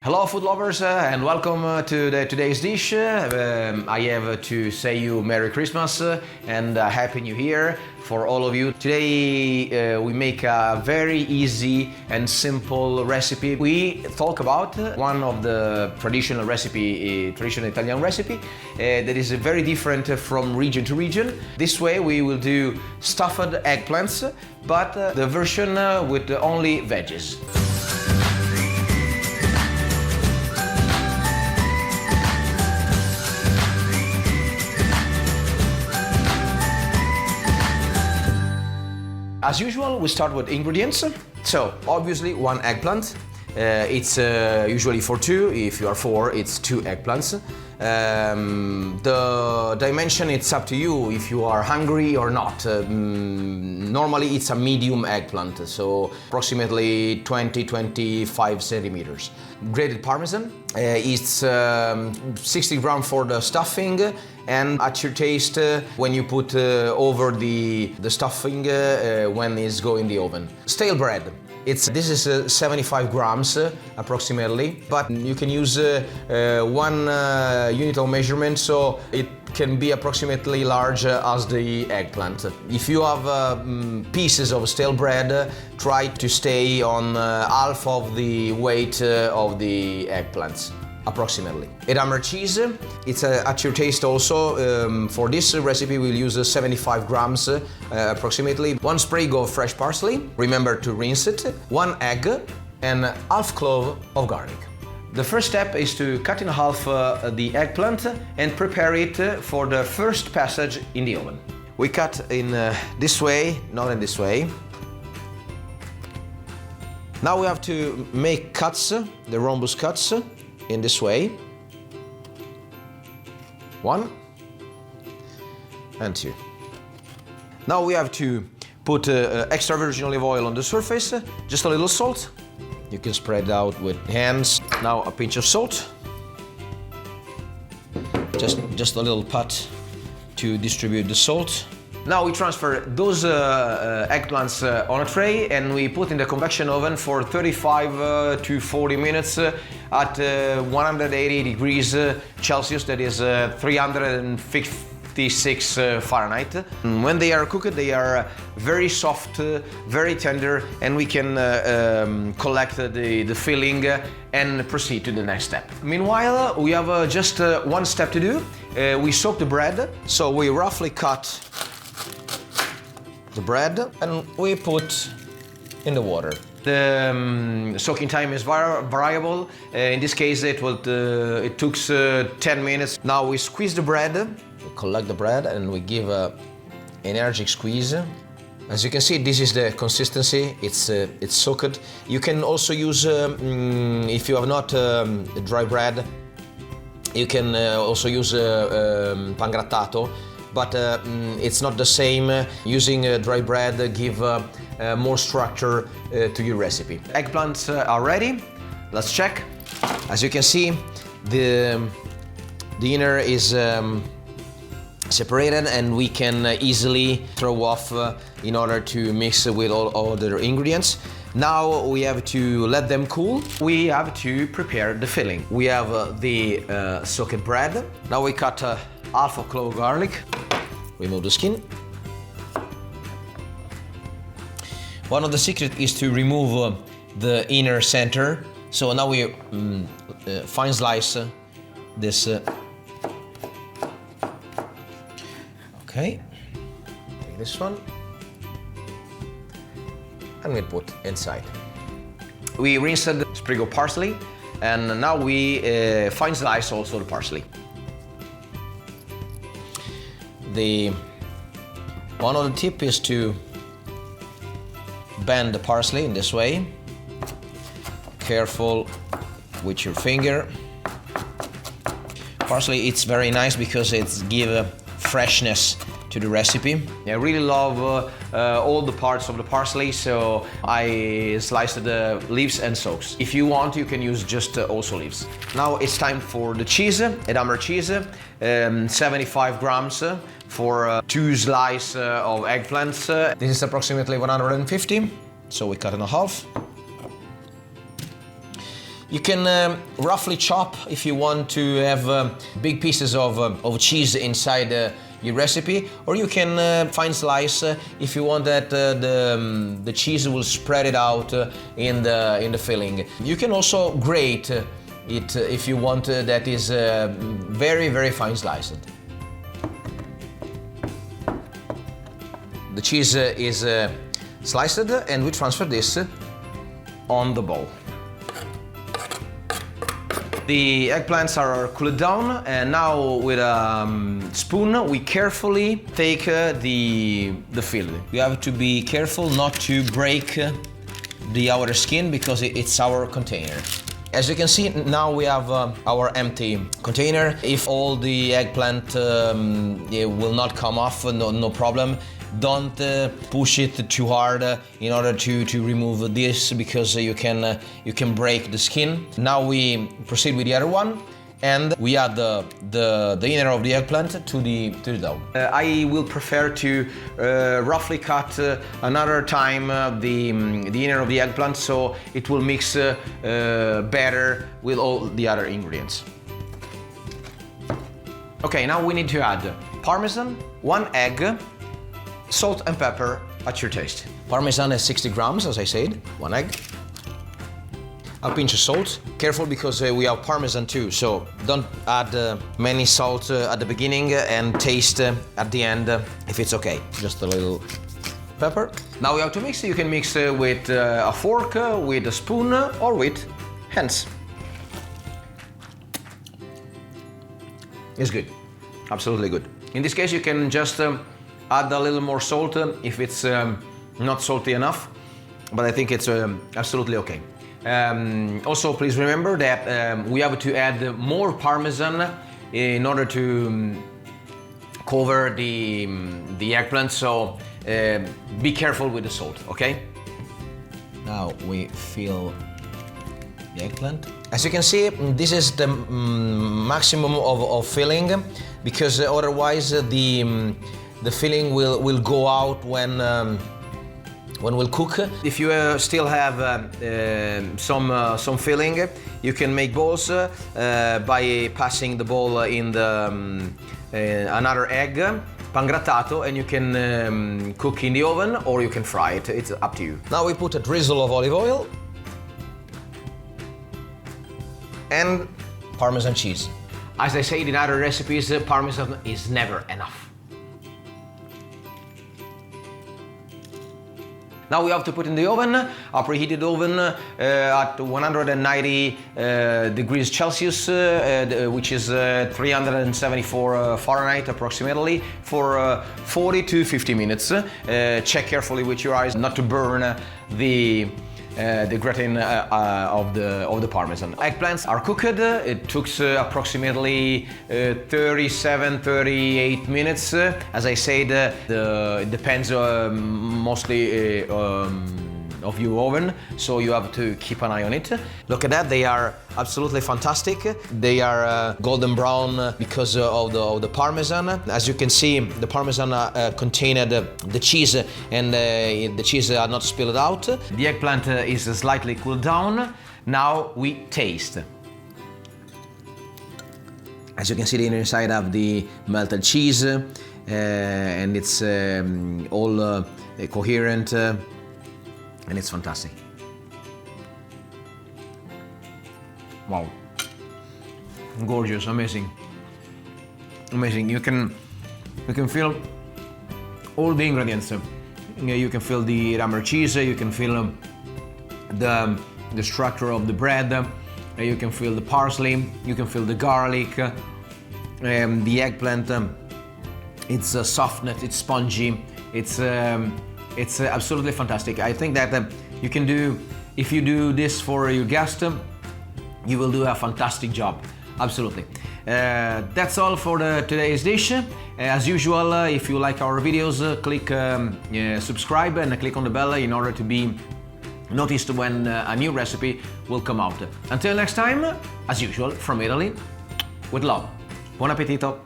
Hello food lovers and welcome to today's dish. I have to say you Merry Christmas and Happy New Year for all of you. Today we make a very easy and simple recipe. We talk about one of the traditional Italian recipe that is very different from region to region. This way we will do stuffed eggplants, but the version with only veggies. As usual, we start with ingredients. So, obviously, one eggplant. It's usually for two. If you are four, it's two eggplants. The dimension, it's up to you if you are hungry or not. Normally, it's a medium eggplant, so approximately 20-25 centimeters. Grated Parmesan. It's 60 grams for the stuffing, and at your taste when you put over the stuffing when it's going in the oven. Stale bread. This is 75 grams approximately, but you can use one unit of measurement, so it can be approximately large as the eggplant. If you have pieces of stale bread, try to stay on half of the weight of the eggplants. Approximately. Edamer cheese, it's at your taste also. For this recipe we'll use 75 grams approximately. One sprig of fresh parsley, remember to rinse it, one egg and half clove of garlic. The first step is to cut in half the eggplant and prepare it for the first passage in the oven. We cut in this way, not in this way. Now we have to make cuts, the rhombus cuts, in this way. One and two. Now we have to put extra virgin olive oil on the surface, just a little salt. You can spread it out with hands. Now a pinch of salt. Just a little pat to distribute the salt. Now we transfer those eggplants on a tray and we put in the convection oven for 35 to 40 minutes at 180 degrees Celsius, that is 356 Fahrenheit. When they are cooked, they are very soft, very tender, and we can collect the filling and proceed to the next step. Meanwhile, we have just one step to do. We soak the bread, so we roughly cut the bread and we put in the water. The soaking time is variable. In this case it took 10 minutes. Now we squeeze the bread, we collect the bread and we give an energetic squeeze. As you can see, this is the consistency, it's soaked. You can also use, if you have not dry bread, you can also use pangrattato. But it's not the same. Using dry bread give more structure to your recipe. Eggplants are ready. Let's check. As you can see, the inner is separated and we can easily throw off in order to mix with all other ingredients. Now we have to let them cool. We have to prepare the filling. We have the soaked bread. Now we cut half a clove of garlic. Remove the skin. One of the secrets is to remove the inner center. So now we fine slice this. Okay, take this one and we put inside. We rinsed the sprig of parsley and now we fine slice also the parsley. One of the tips is to bend the parsley in this way. Careful with your finger. Parsley, it's very nice because it gives freshness to the recipe. I really love all the parts of the parsley, so I sliced the leaves and soaks. If you want, you can use just also leaves. Now it's time for the cheese, Edamer cheese, 75 grams for 2 slices of eggplants. This is approximately 150, so we cut in half. You can roughly chop if you want to have big pieces of cheese inside your recipe, or you can fine slice if you want that the cheese will spread it out in the filling. You can also grate it if you want that is very, very fine sliced. The cheese is sliced, and we transfer this on the bowl. The eggplants are cooled down, and now with a spoon we carefully take the filling. You have to be careful not to break the outer skin because it's our container. As you can see, now we have our empty container. If all the eggplant it will not come off, no problem. Don't push it too hard in order to remove this, because you can break the skin. Now we proceed with the other one, and we add the inner of the eggplant to the dough. I will prefer to roughly cut another time the inner of the eggplant, so it will mix better with all the other ingredients. Okay, now we need to add Parmesan, 1 egg, salt and pepper at your taste. Parmesan is 60 grams, as I said, 1 egg. A pinch of salt. Careful, because we have Parmesan too, so don't add many salt at the beginning and taste at the end if it's okay. Just a little pepper. Now we have to mix. You can mix with a fork, with a spoon, or with hands. It's good, absolutely good. In this case, you can just add a little more salt if it's not salty enough, but I think it's absolutely okay. Also, please remember that we have to add more Parmesan in order to cover the eggplant, so be careful with the salt, okay? Now we fill the eggplant. As you can see, this is the maximum of filling, because otherwise the filling will go out when we'll cook. If you still have some filling, you can make balls by passing the ball in another egg, pangrattato, and you can cook in the oven or you can fry it. It's up to you. Now we put a drizzle of olive oil and Parmesan cheese. As I said in other recipes, Parmesan is never enough. Now we have to put in the oven, a preheated oven at 190 degrees Celsius, which is 374 Fahrenheit approximately, for 40 to 50 minutes. Check carefully with your eyes not to burn the gratin of the Parmesan. Eggplants are cooked. It took approximately 37-38 minutes. As I said, it depends mostly of your oven, so you have to keep an eye on it. Look at that, they are absolutely fantastic. They are golden brown because of the Parmesan. As you can see, the Parmesan contained the cheese, and the cheese are not spilled out. The eggplant is slightly cooled down. Now we taste. As you can see, the inner side of the melted cheese, and it's all coherent, and it's fantastic. Wow, gorgeous, amazing, amazing. You can feel all the ingredients. You can feel the Edamer cheese. You can feel the structure of the bread. You can feel the parsley. You can feel the garlic. The eggplant. It's a softness. It's spongy. It's absolutely fantastic. I think that you can do, if you do this for your guest, you will do a fantastic job. Absolutely. That's all for today's dish. As usual, if you like our videos, click subscribe and click on the bell in order to be noticed when a new recipe will come out. Until next time, as usual, from Italy, with love. Buon appetito!